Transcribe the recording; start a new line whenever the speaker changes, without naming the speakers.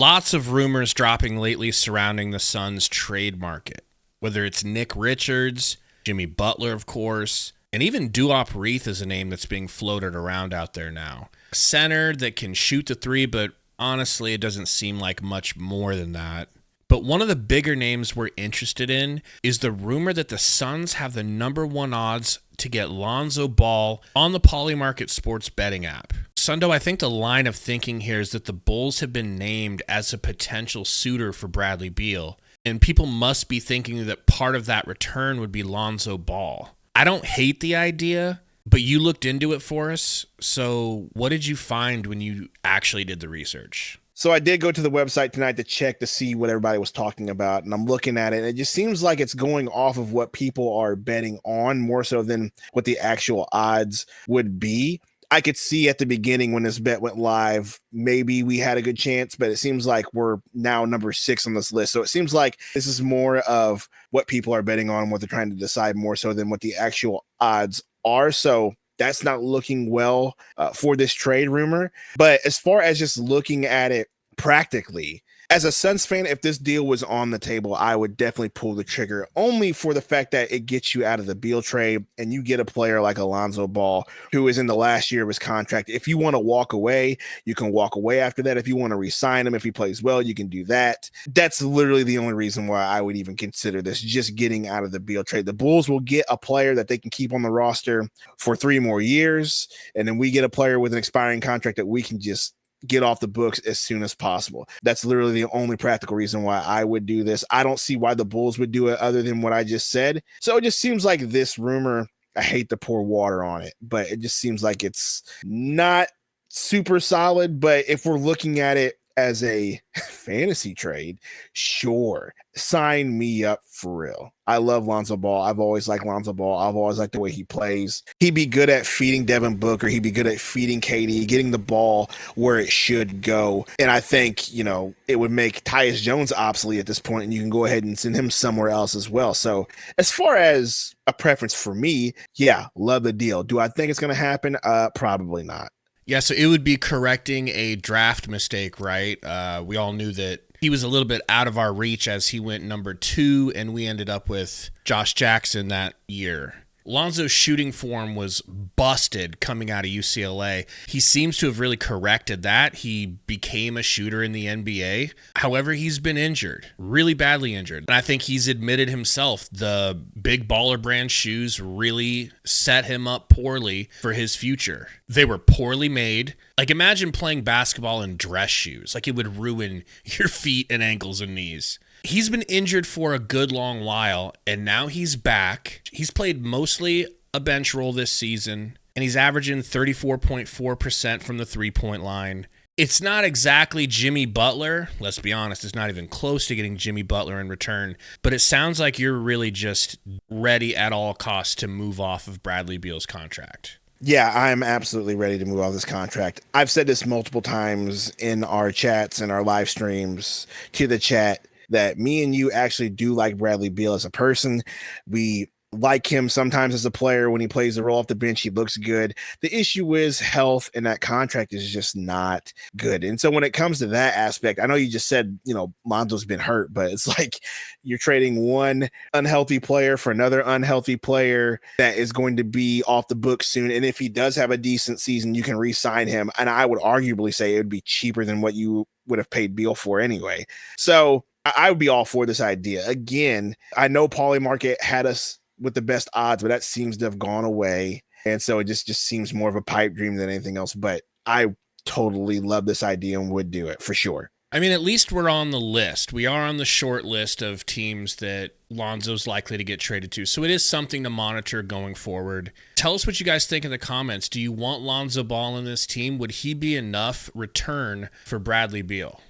Lots of rumors dropping lately surrounding the Suns trade market, whether it's Nick Richards, Jimmy Butler, of course, and even Duop Reith is a name that's being floated around out there now. A center that can shoot the three, but honestly, it doesn't seem like much more than that. But one of the bigger names we're interested in is the rumor that the Suns have the number one odds to get Lonzo Ball on the Polymarket Sports betting app. Sundo, I think the line of thinking here is that the Bulls have been named as a potential suitor for Bradley Beal, and people must be thinking that part of that return would be Lonzo Ball. I don't hate the idea, but you looked into it for us, so what did you find when you actually did the research?
So I did go to the website tonight to check to see what everybody was talking about, and I'm looking at it, and it just seems like it's going off of what people are betting on more so than what the actual odds would be. I could see at the beginning when this bet went live, maybe we had a good chance, but it seems like we're now number 6 on this list. So it seems like this is more of what people are betting on, what they're trying to decide more so than what the actual odds are. So that's not looking well for this trade rumor. But as far as just looking at it practically, as a Suns fan, if this deal was on the table, I would definitely pull the trigger, only for the fact that it gets you out of the Beal trade and you get a player like Lonzo Ball, who is in the last year of his contract. If you want to walk away, you can walk away after that. If you want to re-sign him, if he plays well, you can do that. That's literally the only reason why I would even consider this, just getting out of the Beal trade. The Bulls will get a player that they can keep on the roster for 3 more years, and then we get a player with an expiring contract that we can just get off the books as soon as possible. That's literally the only practical reason why I would do this. I don't see why the Bulls would do it other than what I just said. So it just seems like this rumor, I hate to pour water on it, but it just seems like it's not super solid. But if we're looking at it as a fantasy trade, sure, sign me up for real. I love Lonzo Ball. I've always liked Lonzo Ball. I've always liked the way he plays. He'd be good at feeding Devin Booker. He'd be good at feeding KD, getting the ball where it should go. And I think, it would make Tyus Jones obsolete at this point, and you can go ahead and send him somewhere else as well. So as far as a preference for me, yeah, love the deal. Do I think it's going to happen? Probably not.
Yeah, so it would be correcting a draft mistake, right? We all knew that he was a little bit out of our reach as he went number 2, and we ended up with Josh Jackson that year. Lonzo's shooting form was busted coming out of UCLA. He seems to have really corrected that. He became a shooter in the NBA. However, he's been injured, really badly injured. And I think he's admitted himself the big baller brand shoes really set him up poorly for his future. They were poorly made. Like, imagine playing basketball in dress shoes. Like, it would ruin your feet and ankles and knees. He's been injured for a good long while, and now he's back. He's played mostly a bench role this season, and he's averaging 34.4% from the three-point line. It's not exactly Jimmy Butler. Let's be honest, it's not even close to getting Jimmy Butler in return, but it sounds like you're really just ready at all costs to move off of Bradley Beal's contract.
Yeah, I'm absolutely ready to move off this contract. I've said this multiple times in our chats and our live streams to the chat, that me and you actually do like Bradley Beal as a person. We like him sometimes as a player. When he plays the role off the bench, he looks good. The issue is health, and that contract is just not good. And so when it comes to that aspect, I know you just said, Lonzo's been hurt, but it's like you're trading one unhealthy player for another unhealthy player that is going to be off the books soon. And if he does have a decent season, you can re-sign him. And I would arguably say it would be cheaper than what you would have paid Beal for anyway. So I would be all for this idea. Again, I know Polymarket had us with the best odds, but that seems to have gone away. And so it just seems more of a pipe dream than anything else. But I totally love this idea and would do it for sure.
I mean, at least we're on the list. We are on the short list of teams that Lonzo's likely to get traded to. So it is something to monitor going forward. Tell us what you guys think in the comments. Do you want Lonzo Ball in this team? Would he be enough return for Bradley Beal?